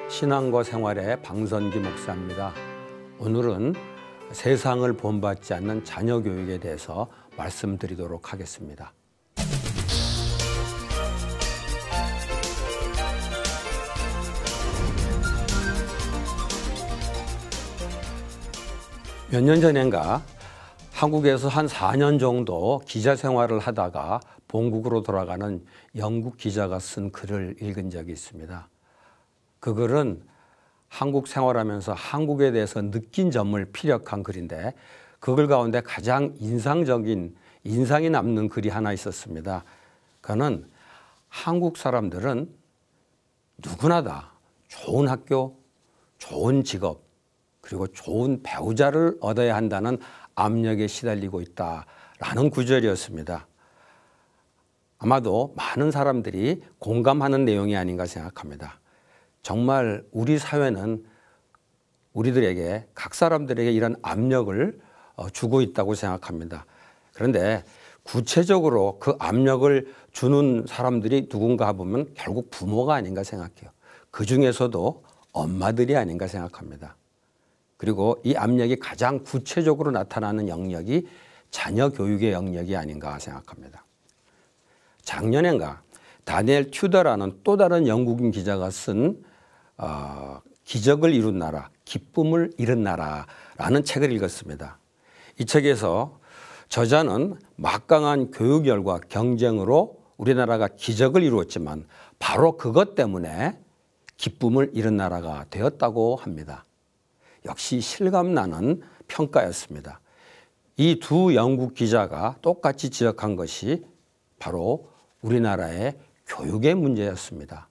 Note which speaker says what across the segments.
Speaker 1: 신앙과 생활의 방선기 목사입니다. 오늘은 세상을 본받지 않는 자녀 교육에 대해서 말씀드리도록 하겠습니다. 몇 년 전인가 한국에서 한 4년 정도 기자 생활을 하다가 본국으로 돌아가는 영국 기자가 쓴 글을 읽은 적이 있습니다. 그 글은 한국 생활하면서 한국에 대해서 느낀 점을 피력한 글인데 그 글 가운데 가장 인상이 남는 글이 하나 있었습니다. 그는 한국 사람들은 누구나 다 좋은 학교, 좋은 직업, 그리고 좋은 배우자를 얻어야 한다는 압력에 시달리고 있다라는 구절이었습니다. 아마도 많은 사람들이 공감하는 내용이 아닌가 생각합니다. 정말 우리 사회는 우리들에게, 각 사람들에게 이런 압력을 주고 있다고 생각합니다. 그런데 구체적으로 그 압력을 주는 사람들이 누군가 보면 결국 부모가 아닌가 생각해요. 그 중에서도 엄마들이 아닌가 생각합니다. 그리고 이 압력이 가장 구체적으로 나타나는 영역이 자녀 교육의 영역이 아닌가 생각합니다. 작년엔가 다니엘 튜더라는 또 다른 영국인 기자가 쓴 기적을 이룬 나라, 기쁨을 잃은 나라라는 책을 읽었습니다. 이 책에서 저자는 막강한 교육열과 경쟁으로 우리나라가 기적을 이루었지만 바로 그것 때문에 기쁨을 잃은 나라가 되었다고 합니다. 역시 실감나는 평가였습니다. 이 두 영국 기자가 똑같이 지적한 것이 바로 우리나라의 교육의 문제였습니다.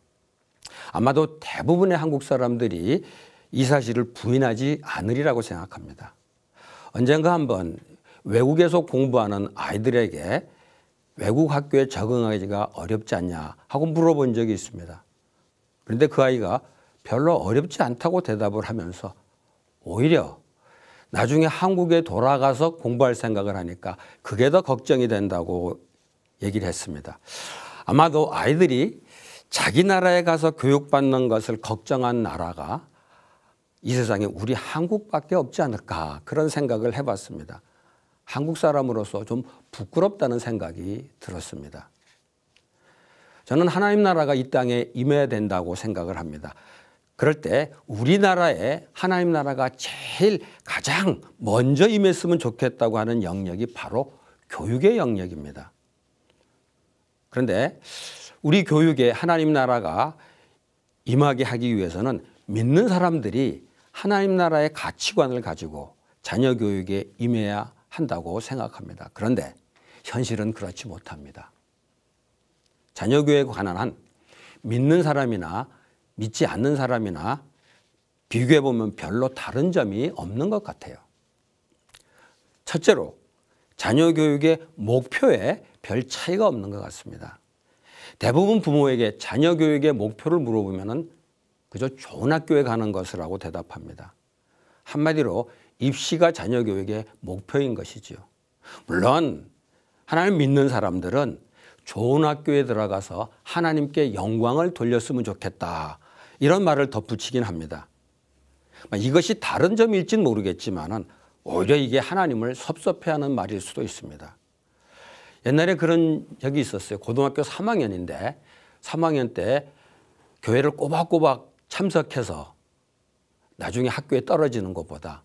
Speaker 1: 아마도 대부분의 한국 사람들이 이 사실을 부인하지 않으리라고 생각합니다. 언젠가 한번 외국에서 공부하는 아이들에게 외국 학교에 적응하기가 어렵지 않냐 하고 물어본 적이 있습니다. 그런데 그 아이가 별로 어렵지 않다고 대답을 하면서 오히려 나중에 한국에 돌아가서 공부할 생각을 하니까 그게 더 걱정이 된다고 얘기를 했습니다. 아마도 아이들이 자기 나라에 가서 교육받는 것을 걱정한 나라가 이 세상에 우리 한국밖에 없지 않을까, 그런 생각을 해봤습니다. 한국 사람으로서 좀 부끄럽다는 생각이 들었습니다. 저는 하나님 나라가 이 땅에 임해야 된다고 생각을 합니다. 그럴 때 우리나라에 하나님 나라가 제일 가장 먼저 임했으면 좋겠다고 하는 영역이 바로 교육의 영역입니다. 그런데 우리 교육에 하나님 나라가 임하게 하기 위해서는 믿는 사람들이 하나님 나라의 가치관을 가지고 자녀 교육에 임해야 한다고 생각합니다. 그런데 현실은 그렇지 못합니다. 자녀 교육에 관한 한 믿는 사람이나 믿지 않는 사람이나 비교해 보면 별로 다른 점이 없는 것 같아요. 첫째로 자녀 교육의 목표에 별 차이가 없는 것 같습니다. 대부분 부모에게 자녀 교육의 목표를 물어보면 그저 좋은 학교에 가는 것이라고 대답합니다. 한마디로 입시가 자녀 교육의 목표인 것이지요. 물론 하나님 믿는 사람들은 좋은 학교에 들어가서 하나님께 영광을 돌렸으면 좋겠다, 이런 말을 덧붙이긴 합니다. 이것이 다른 점일진 모르겠지만 오히려 이게 하나님을 섭섭해하는 말일 수도 있습니다. 옛날에 그런 적이 있었어요. 고등학교 3학년인데 3학년 때 교회를 꼬박꼬박 참석해서 나중에 학교에 떨어지는 것보다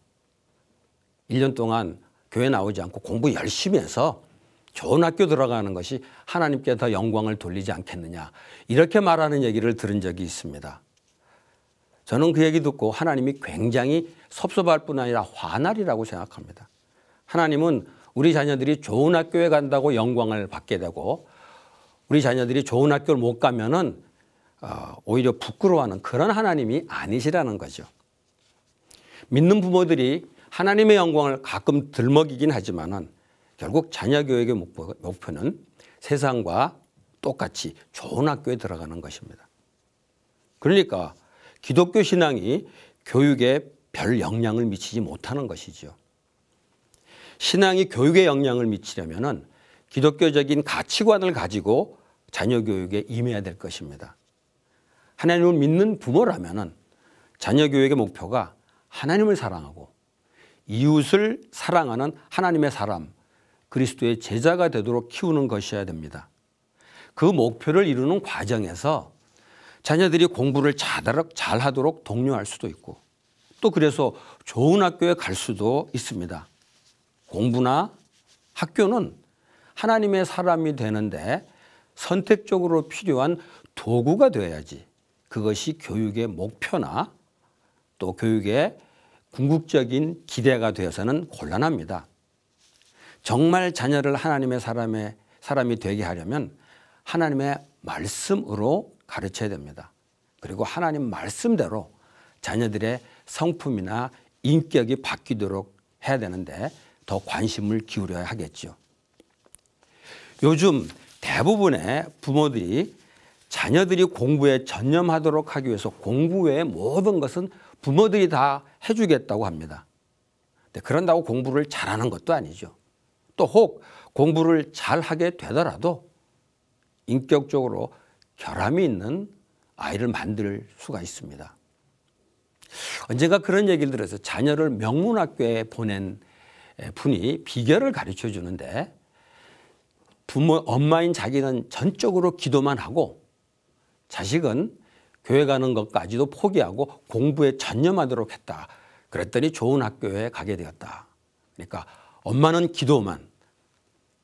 Speaker 1: 1년 동안 교회 나오지 않고 공부 열심히 해서 좋은 학교 들어가는 것이 하나님께 더 영광을 돌리지 않겠느냐, 이렇게 말하는 얘기를 들은 적이 있습니다. 저는 그 얘기 듣고 하나님이 굉장히 섭섭할 뿐 아니라 화날이라고 생각합니다. 하나님은 우리 자녀들이 좋은 학교에 간다고 영광을 받게 되고 우리 자녀들이 좋은 학교를 못 가면은 오히려 부끄러워하는 그런 하나님이 아니시라는 거죠. 믿는 부모들이 하나님의 영광을 가끔 들먹이긴 하지만은 결국 자녀 교육의 목표는 세상과 똑같이 좋은 학교에 들어가는 것입니다. 그러니까 기독교 신앙이 교육에 별 영향을 미치지 못하는 것이죠. 신앙이 교육에 영향을 미치려면 기독교적인 가치관을 가지고 자녀 교육에 임해야 될 것입니다. 하나님을 믿는 부모라면 자녀 교육의 목표가 하나님을 사랑하고 이웃을 사랑하는 하나님의 사람, 그리스도의 제자가 되도록 키우는 것이어야 됩니다. 그 목표를 이루는 과정에서 자녀들이 공부를 잘하도록 독려할 수도 있고 또 그래서 좋은 학교에 갈 수도 있습니다. 공부나 학교는 하나님의 사람이 되는데 선택적으로 필요한 도구가 되어야지 그것이 교육의 목표나 또 교육의 궁극적인 기대가 되어서는 곤란합니다. 정말 자녀를 하나님의 사람이 되게 하려면 하나님의 말씀으로 가르쳐야 됩니다. 그리고 하나님 말씀대로 자녀들의 성품이나 인격이 바뀌도록 해야 되는데 더 관심을 기울여야 하겠죠. 요즘 대부분의 부모들이 자녀들이 공부에 전념하도록 하기 위해서 공부 외의 모든 것은 부모들이 다 해주겠다고 합니다. 그런다고 공부를 잘하는 것도 아니죠. 또 혹 공부를 잘하게 되더라도 인격적으로 결함이 있는 아이를 만들 수가 있습니다. 언젠가 그런 얘기를 들어서 자녀를 명문학교에 보낸 분이 비결을 가르쳐 주는데 엄마인 자기는 전적으로 기도만 하고 자식은 교회 가는 것까지도 포기하고 공부에 전념하도록 했다. 그랬더니 좋은 학교에 가게 되었다. 그러니까 엄마는 기도만,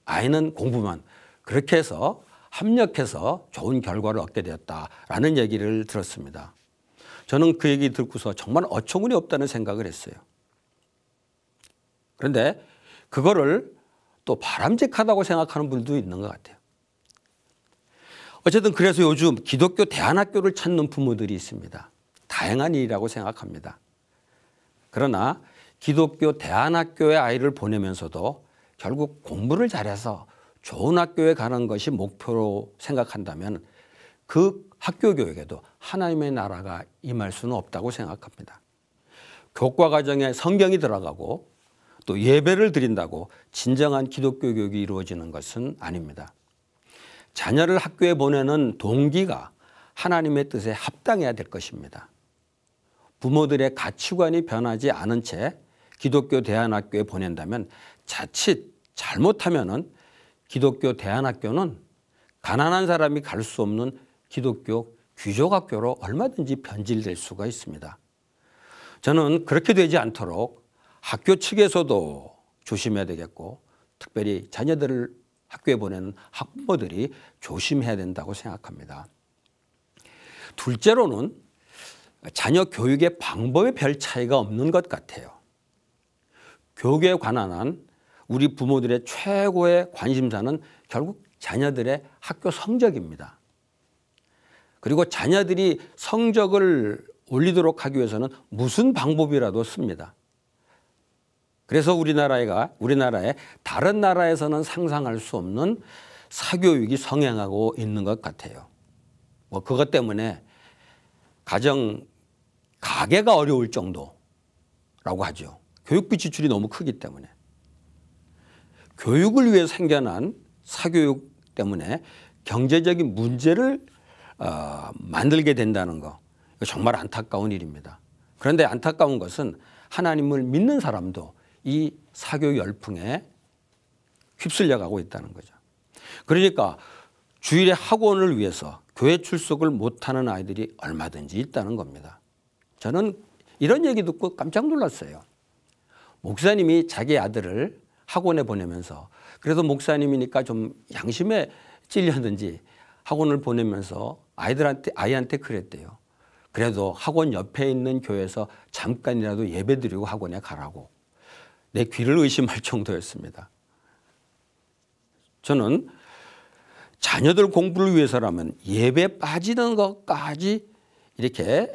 Speaker 1: 아이는 공부만 그렇게 해서 합력해서 좋은 결과를 얻게 되었다라는 얘기를 들었습니다. 저는 그 얘기 듣고서 정말 어처구니 없다는 생각을 했어요. 그런데 그거를 또 바람직하다고 생각하는 분들도 있는 것 같아요. 어쨌든 그래서 요즘 기독교 대안학교를 찾는 부모들이 있습니다. 다행한 일이라고 생각합니다. 그러나 기독교 대안학교에 아이를 보내면서도 결국 공부를 잘해서 좋은 학교에 가는 것이 목표로 생각한다면 그 학교 교육에도 하나님의 나라가 임할 수는 없다고 생각합니다. 교과 과정에 성경이 들어가고 또 예배를 드린다고 진정한 기독교 교육이 이루어지는 것은 아닙니다. 자녀를 학교에 보내는 동기가 하나님의 뜻에 합당해야 될 것입니다. 부모들의 가치관이 변하지 않은 채 기독교 대안학교에 보낸다면 자칫 잘못하면은 기독교 대안학교는 가난한 사람이 갈 수 없는 기독교 귀족학교로 얼마든지 변질될 수가 있습니다. 저는 그렇게 되지 않도록 학교 측에서도 조심해야 되겠고 특별히 자녀들을 학교에 보내는 학부모들이 조심해야 된다고 생각합니다. 둘째로는 자녀 교육의 방법에 별 차이가 없는 것 같아요. 교육에 관한 한 우리 부모들의 최고의 관심사는 결국 자녀들의 학교 성적입니다. 그리고 자녀들이 성적을 올리도록 하기 위해서는 무슨 방법이라도 씁니다. 그래서 우리나라에 다른 나라에서는 상상할 수 없는 사교육이 성행하고 있는 것 같아요. 그것 때문에 가계가 어려울 정도라고 하죠. 교육비 지출이 너무 크기 때문에. 교육을 위해 생겨난 사교육 때문에 경제적인 문제를 만들게 된다는 거, 정말 안타까운 일입니다. 그런데 안타까운 것은 하나님을 믿는 사람도 이 사교 열풍에 휩쓸려 가고 있다는 거죠. 그러니까 주일에 학원을 위해서 교회 출석을 못하는 아이들이 얼마든지 있다는 겁니다. 저는 이런 얘기 듣고 깜짝 놀랐어요. 목사님이 자기 아들을 학원에 보내면서 그래도 목사님이니까 좀 양심에 찔렸는지 학원을 보내면서 아이한테 그랬대요. 그래도 학원 옆에 있는 교회에서 잠깐이라도 예배드리고 학원에 가라고. 내 귀를 의심할 정도였습니다. 저는 자녀들 공부를 위해서라면 예배 빠지는 것까지 이렇게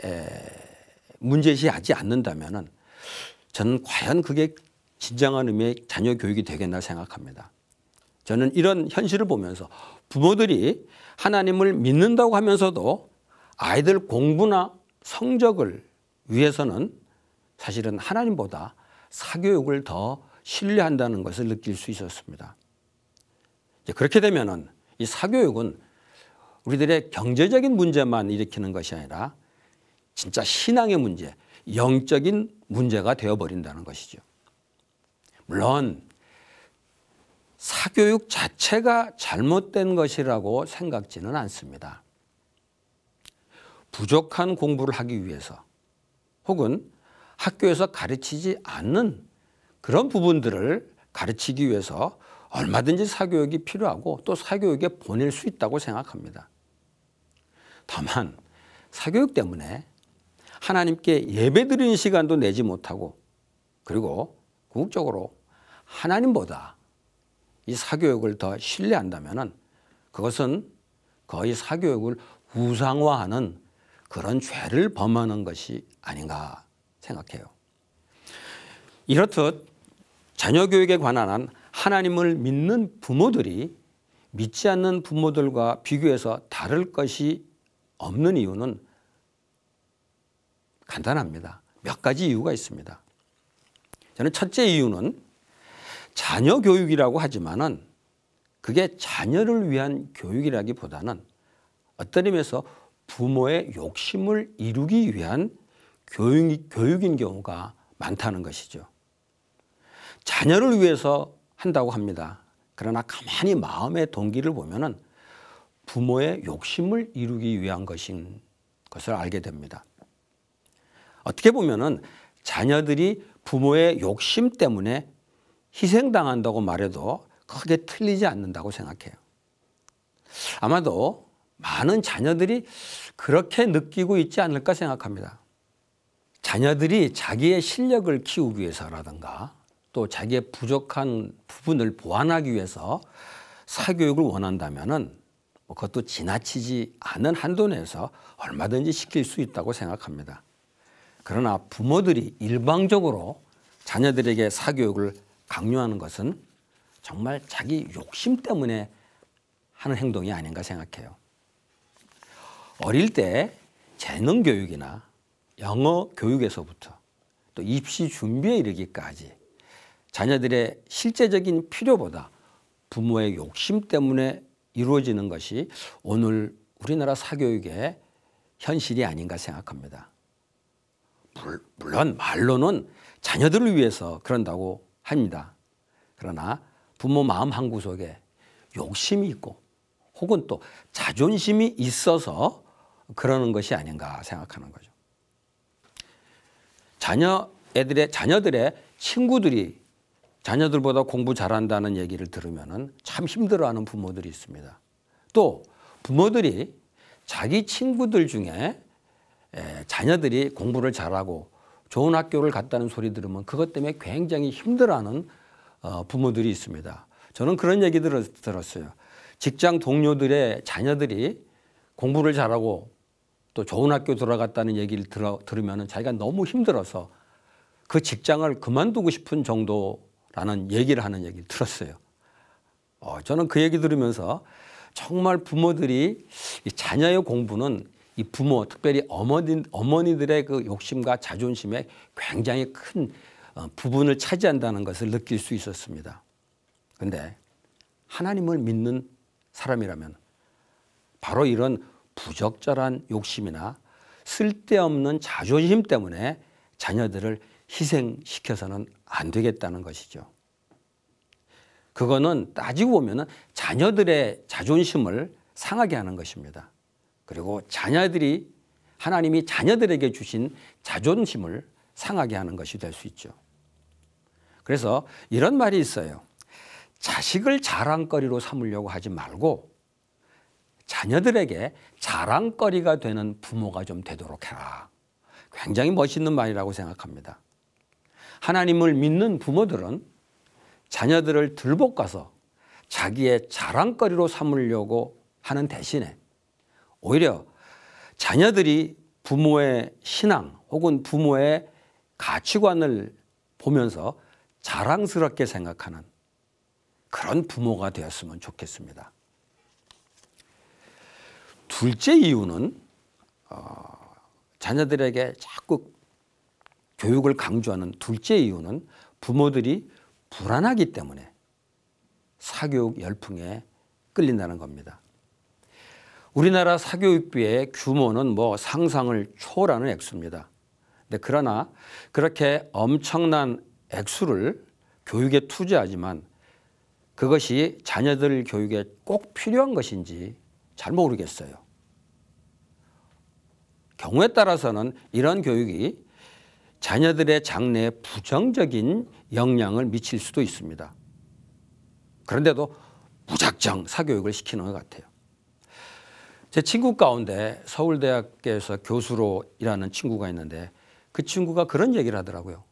Speaker 1: 문제시하지 않는다면 저는 과연 그게 진정한 의미의 자녀 교육이 되겠나 생각합니다. 저는 이런 현실을 보면서 부모들이 하나님을 믿는다고 하면서도 아이들 공부나 성적을 위해서는 사실은 하나님보다 사교육을 더 신뢰한다는 것을 느낄 수 있었습니다. 그렇게 되면은 이 사교육은 우리들의 경제적인 문제만 일으키는 것이 아니라 진짜 신앙의 문제, 영적인 문제가 되어버린다는 것이죠. 물론 사교육 자체가 잘못된 것이라고 생각지는 않습니다. 부족한 공부를 하기 위해서 혹은 학교에서 가르치지 않는 그런 부분들을 가르치기 위해서 얼마든지 사교육이 필요하고 또 사교육에 보낼 수 있다고 생각합니다. 다만 사교육 때문에 하나님께 예배드리는 시간도 내지 못하고 그리고 궁극적으로 하나님보다 이 사교육을 더 신뢰한다면 그것은 거의 사교육을 우상화하는 그런 죄를 범하는 것이 아닌가 생각해요. 이렇듯 자녀 교육에 관한 한 하나님을 믿는 부모들이 믿지 않는 부모들과 비교해서 다를 것이 없는 이유는 간단합니다. 몇 가지 이유가 있습니다. 저는 첫째 이유는 자녀 교육이라고 하지만은 그게 자녀를 위한 교육이라기보다는 어떤 의미에서 부모의 욕심을 이루기 위한 교육인 경우가 많다는 것이죠. 자녀를 위해서 한다고 합니다. 그러나 가만히 마음의 동기를 보면은 부모의 욕심을 이루기 위한 것인 것을 알게 됩니다. 어떻게 보면은 자녀들이 부모의 욕심 때문에 희생당한다고 말해도 크게 틀리지 않는다고 생각해요. 아마도 많은 자녀들이 그렇게 느끼고 있지 않을까 생각합니다. 자녀들이 자기의 실력을 키우기 위해서라든가 또 자기의 부족한 부분을 보완하기 위해서 사교육을 원한다면은 그것도 지나치지 않은 한도 내에서 얼마든지 시킬 수 있다고 생각합니다. 그러나 부모들이 일방적으로 자녀들에게 사교육을 강요하는 것은 정말 자기 욕심 때문에 하는 행동이 아닌가 생각해요. 어릴 때 재능 교육이나 영어 교육에서부터 또 입시 준비에 이르기까지 자녀들의 실제적인 필요보다 부모의 욕심 때문에 이루어지는 것이 오늘 우리나라 사교육의 현실이 아닌가 생각합니다. 물론 말로는 자녀들을 위해서 그런다고 합니다. 그러나 부모 마음 한구석에 욕심이 있고 혹은 또 자존심이 있어서 그러는 것이 아닌가 생각하는 거죠. 자녀들의 친구들이 자녀들보다 공부 잘한다는 얘기를 들으면 참 힘들어하는 부모들이 있습니다. 또 부모들이 자기 친구들 중에 자녀들이 공부를 잘하고 좋은 학교를 갔다는 소리 들으면 그것 때문에 굉장히 힘들어하는 부모들이 있습니다. 저는 그런 얘기 들었어요. 직장 동료들의 자녀들이 공부를 잘하고 또 좋은 학교 들어갔다는 얘기를 들으면 자기가 너무 힘들어서 그 직장을 그만두고 싶은 정도라는 얘기를 하는 얘기를 들었어요. 저는 그 얘기 들으면서 정말 부모들이 이 자녀의 공부는 이 부모, 특별히 어머니들의 그 욕심과 자존심에 굉장히 큰 부분을 차지한다는 것을 느낄 수 있었습니다. 그런데 하나님을 믿는 사람이라면 바로 이런 부적절한 욕심이나 쓸데없는 자존심 때문에 자녀들을 희생시켜서는 안 되겠다는 것이죠. 그거는 따지고 보면 자녀들의 자존심을 상하게 하는 것입니다. 그리고 하나님이 자녀들에게 주신 자존심을 상하게 하는 것이 될 수 있죠. 그래서 이런 말이 있어요. 자식을 자랑거리로 삼으려고 하지 말고 자녀들에게 자랑거리가 되는 부모가 좀 되도록 해라. 굉장히 멋있는 말이라고 생각합니다. 하나님을 믿는 부모들은 자녀들을 들볶아서 자기의 자랑거리로 삼으려고 하는 대신에 오히려 자녀들이 부모의 신앙 혹은 부모의 가치관을 보면서 자랑스럽게 생각하는 그런 부모가 되었으면 좋겠습니다. 둘째 이유는 자녀들에게 자꾸 교육을 강조하는 둘째 이유는 부모들이 불안하기 때문에 사교육 열풍에 끌린다는 겁니다. 우리나라 사교육비의 규모는 뭐 상상을 초월하는 액수입니다. 그러나 그렇게 엄청난 액수를 교육에 투자하지만 그것이 자녀들 교육에 꼭 필요한 것인지 잘 모르겠어요. 경우에 따라서는 이런 교육이 자녀들의 장래에 부정적인 영향을 미칠 수도 있습니다. 그런데도 무작정 사교육을 시키는 것 같아요. 제 친구 가운데 서울대학교에서 교수로 일하는 친구가 있는데 그 친구가 그런 얘기를 하더라고요.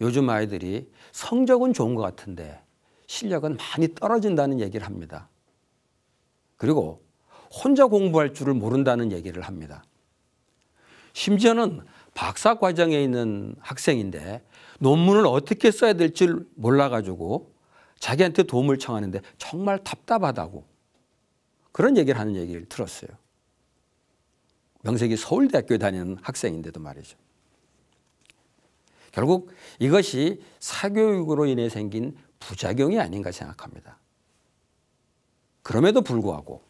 Speaker 1: 요즘 아이들이 성적은 좋은 것 같은데 실력은 많이 떨어진다는 얘기를 합니다. 그리고 혼자 공부할 줄을 모른다는 얘기를 합니다. 심지어는 박사 과정에 있는 학생인데 논문을 어떻게 써야 될지 몰라가지고 자기한테 도움을 청하는데 정말 답답하다고 그런 얘기를 하는 얘기를 들었어요. 명색이 서울대학교에 다니는 학생인데도 말이죠. 결국 이것이 사교육으로 인해 생긴 부작용이 아닌가 생각합니다. 그럼에도 불구하고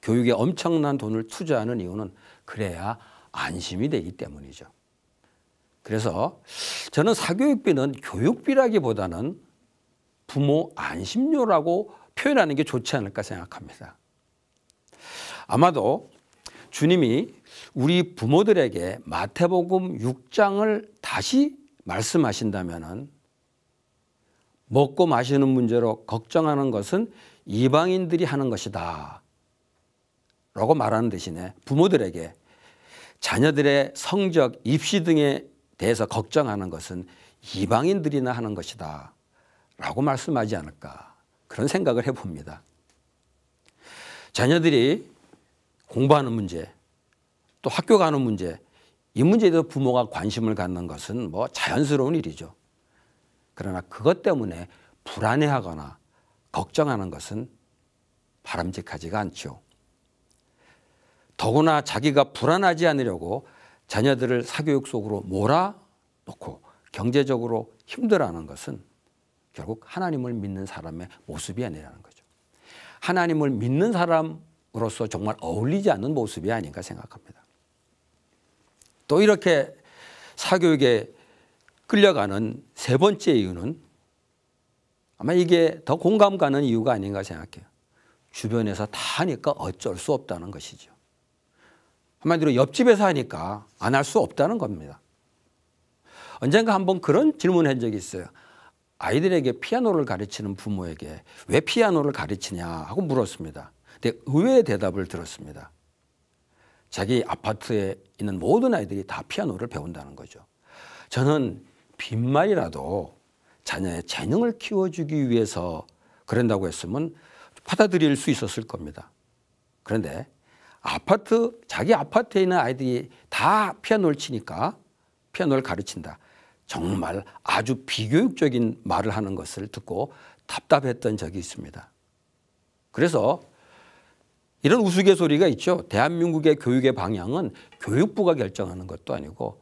Speaker 1: 교육에 엄청난 돈을 투자하는 이유는 그래야 안심이 되기 때문이죠. 그래서 저는 사교육비는 교육비라기보다는 부모 안심료라고 표현하는 게 좋지 않을까 생각합니다. 아마도 주님이 우리 부모들에게 마태복음 6장을 다시 말씀하신다면 먹고 마시는 문제로 걱정하는 것은 이방인들이 하는 것이다 라고 말하는 대신에 부모들에게 자녀들의 성적, 입시 등에 대해서 걱정하는 것은 이방인들이나 하는 것이다 라고 말씀하지 않을까 그런 생각을 해봅니다. 자녀들이 공부하는 문제, 또 학교 가는 문제, 이 문제에 대해서 부모가 관심을 갖는 것은 뭐 자연스러운 일이죠. 그러나 그것 때문에 불안해하거나 걱정하는 것은 바람직하지가 않죠. 더구나 자기가 불안하지 않으려고 자녀들을 사교육 속으로 몰아넣고 경제적으로 힘들어하는 것은 결국 하나님을 믿는 사람의 모습이 아니라는 거죠. 하나님을 믿는 사람으로서 정말 어울리지 않는 모습이 아닌가 생각합니다. 또 이렇게 사교육에 끌려가는 세 번째 이유는 아마 이게 더 공감 가는 이유가 아닌가 생각해요. 주변에서 다 하니까 어쩔 수 없다는 것이죠. 한마디로 옆집에서 하니까 안 할 수 없다는 겁니다. 언젠가 한번 그런 질문을 한 적이 있어요. 아이들에게 피아노를 가르치는 부모에게 왜 피아노를 가르치냐 하고 물었습니다. 근데 의외의 대답을 들었습니다. 자기 아파트에 있는 모든 아이들이 다 피아노를 배운다는 거죠. 저는 빈말이라도 자녀의 재능을 키워주기 위해서 그런다고 했으면 받아들일 수 있었을 겁니다. 그런데 자기 아파트에 있는 아이들이 다 피아노를 치니까 피아노를 가르친다. 정말 아주 비교육적인 말을 하는 것을 듣고 답답했던 적이 있습니다. 그래서 이런 우스갯소리가 있죠. 대한민국의 교육의 방향은 교육부가 결정하는 것도 아니고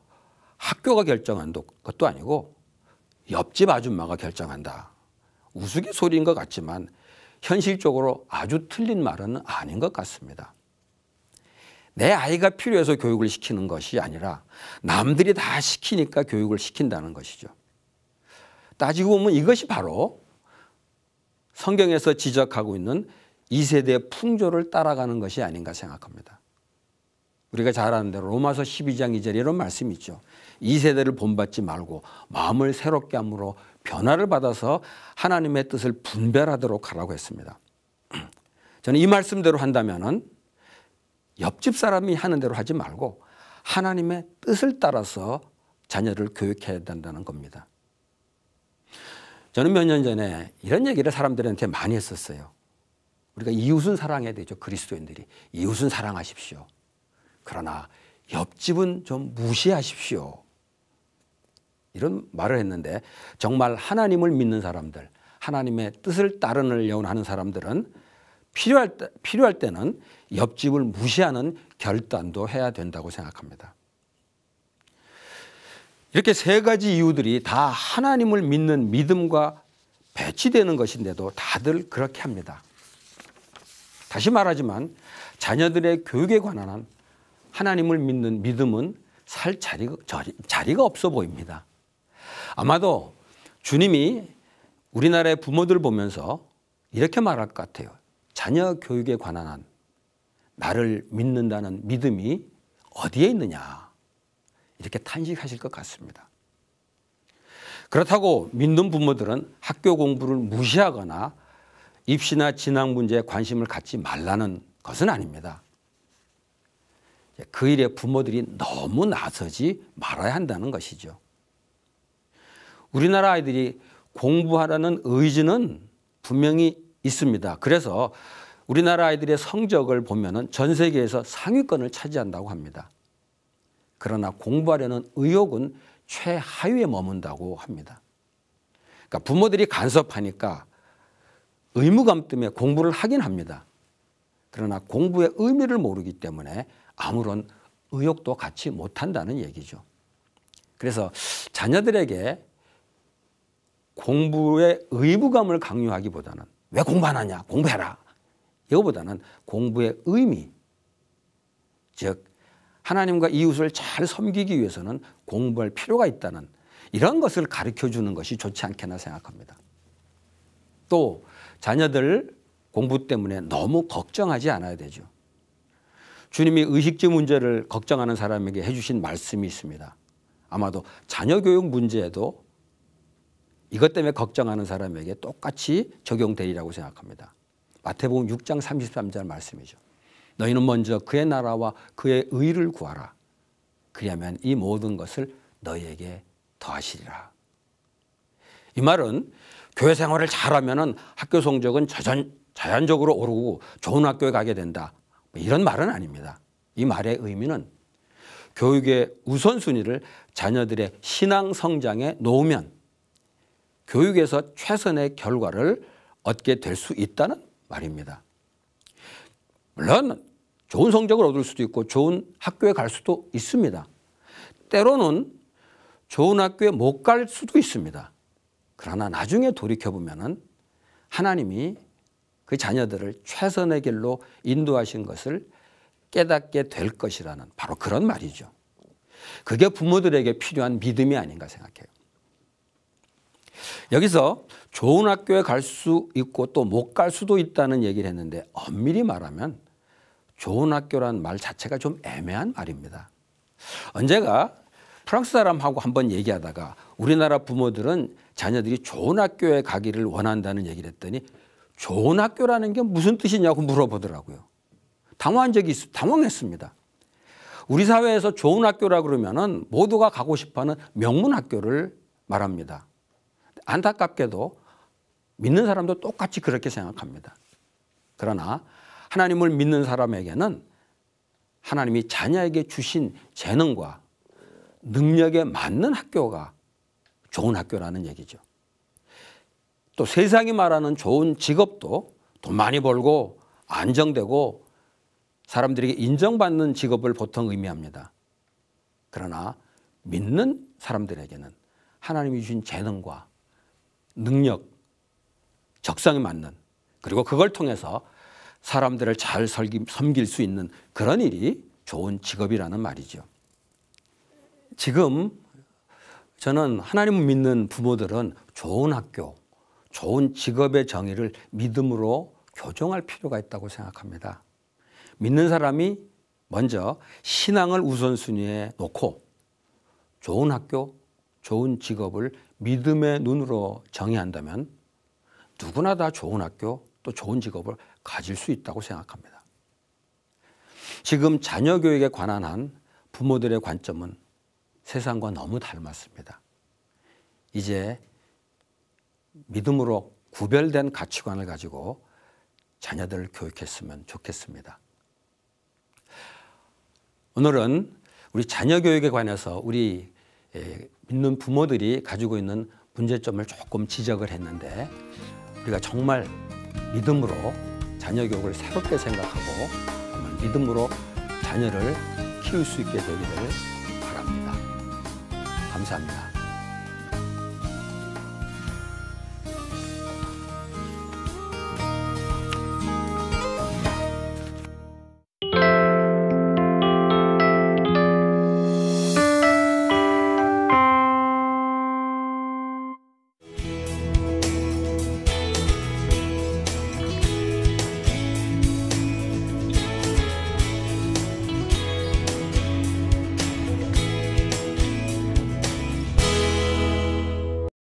Speaker 1: 학교가 결정하는 것도 아니고 옆집 아줌마가 결정한다. 우스갯소리인 것 같지만 현실적으로 아주 틀린 말은 아닌 것 같습니다. 내 아이가 필요해서 교육을 시키는 것이 아니라 남들이 다 시키니까 교육을 시킨다는 것이죠. 따지고 보면 이것이 바로 성경에서 지적하고 있는 2세대의 풍조를 따라가는 것이 아닌가 생각합니다. 우리가 잘 아는 대로 로마서 12장 2절에 이런 말씀이 있죠. 2세대를 본받지 말고 마음을 새롭게 함으로 변화를 받아서 하나님의 뜻을 분별하도록 하라고 했습니다. 저는 이 말씀대로 한다면은 옆집 사람이 하는 대로 하지 말고 하나님의 뜻을 따라서 자녀를 교육해야 된다는 겁니다. 저는 몇 년 전에 이런 얘기를 사람들한테 많이 했었어요. 우리가 이웃은 사랑해야 되죠. 그리스도인들이. 이웃은 사랑하십시오. 그러나 옆집은 좀 무시하십시오. 이런 말을 했는데 정말 하나님을 믿는 사람들, 하나님의 뜻을 따르려고 하는 사람들은 필요할 때는 옆집을 무시하는 결단도 해야 된다고 생각합니다. 이렇게 세 가지 이유들이 다 하나님을 믿는 믿음과 배치되는 것인데도 다들 그렇게 합니다. 다시 말하지만 자녀들의 교육에 관한 하나님을 믿는 믿음은 살 자리가 없어 보입니다. 아마도 주님이 우리나라의 부모들 보면서 이렇게 말할 것 같아요. 자녀 교육에 관한 한 나를 믿는다는 믿음이 어디에 있느냐, 이렇게 탄식하실 것 같습니다. 그렇다고 믿는 부모들은 학교 공부를 무시하거나 입시나 진학 문제에 관심을 갖지 말라는 것은 아닙니다. 그 일에 부모들이 너무 나서지 말아야 한다는 것이죠. 우리나라 아이들이 공부하라는 의지는 분명히 있습니다. 그래서 우리나라 아이들의 성적을 보면은 전 세계에서 상위권을 차지한다고 합니다. 그러나 공부하려는 의욕은 최하위에 머문다고 합니다. 그러니까 부모들이 간섭하니까 의무감 때문에 공부를 하긴 합니다. 그러나 공부의 의미를 모르기 때문에 아무런 의욕도 갖지 못한다는 얘기죠. 그래서 자녀들에게 공부의 의무감을 강요하기보다는 왜 공부 안 하냐, 공부해라, 이거보다는 공부의 의미, 즉 하나님과 이웃을 잘 섬기기 위해서는 공부할 필요가 있다는 이런 것을 가르쳐주는 것이 좋지 않겠나 생각합니다. 또 자녀들 공부 때문에 너무 걱정하지 않아야 되죠. 주님이 의식주 문제를 걱정하는 사람에게 해주신 말씀이 있습니다. 아마도 자녀 교육 문제에도 이것 때문에 걱정하는 사람에게 똑같이 적용되리라고 생각합니다. 마태복음 6장 33절 말씀이죠. 너희는 먼저 그의 나라와 그의 의를 구하라. 그리하면 이 모든 것을 너희에게 더하시리라. 이 말은 교회 생활을 잘하면 학교 성적은 자연적으로 오르고 좋은 학교에 가게 된다, 이런 말은 아닙니다. 이 말의 의미는 교육의 우선순위를 자녀들의 신앙 성장에 놓으면 교육에서 최선의 결과를 얻게 될 수 있다는 말입니다. 물론 좋은 성적을 얻을 수도 있고 좋은 학교에 갈 수도 있습니다. 때로는 좋은 학교에 못 갈 수도 있습니다. 그러나 나중에 돌이켜보면 하나님이 그 자녀들을 최선의 길로 인도하신 것을 깨닫게 될 것이라는 바로 그런 말이죠. 그게 부모들에게 필요한 믿음이 아닌가 생각해요. 여기서 좋은 학교에 갈 수 있고 또 못 갈 수도 있다는 얘기를 했는데 엄밀히 말하면 좋은 학교라는 말 자체가 좀 애매한 말입니다. 언제가 프랑스 사람하고 한번 얘기하다가 우리나라 부모들은 자녀들이 좋은 학교에 가기를 원한다는 얘기를 했더니 좋은 학교라는 게 무슨 뜻이냐고 물어보더라고요. 당황했습니다. 우리 사회에서 좋은 학교라 그러면은 모두가 가고 싶어하는 명문 학교를 말합니다. 안타깝게도 믿는 사람도 똑같이 그렇게 생각합니다. 그러나 하나님을 믿는 사람에게는 하나님이 자녀에게 주신 재능과 능력에 맞는 학교가 좋은 학교라는 얘기죠. 또 세상이 말하는 좋은 직업도 돈 많이 벌고 안정되고 사람들에게 인정받는 직업을 보통 의미합니다. 그러나 믿는 사람들에게는 하나님이 주신 재능과 능력, 적성에 맞는, 그리고 그걸 통해서 사람들을 잘 섬길 수 있는 그런 일이 좋은 직업이라는 말이죠. 지금 저는 하나님을 믿는 부모들은 좋은 학교, 좋은 직업의 정의를 믿음으로 교정할 필요가 있다고 생각합니다. 믿는 사람이 먼저 신앙을 우선순위에 놓고 좋은 학교, 좋은 직업을 믿음의 눈으로 정의한다면 누구나 다 좋은 학교 또 좋은 직업을 가질 수 있다고 생각합니다. 지금 자녀 교육에 관한 한 부모들의 관점은 세상과 너무 닮았습니다. 이제 믿음으로 구별된 가치관을 가지고 자녀들을 교육했으면 좋겠습니다. 오늘은 우리 자녀 교육에 관해서 우리 믿는 부모들이 가지고 있는 문제점을 조금 지적을 했는데 우리가 정말 믿음으로 자녀 교육을 새롭게 생각하고 정말 믿음으로 자녀를 키울 수 있게 되기를 바랍니다. 감사합니다.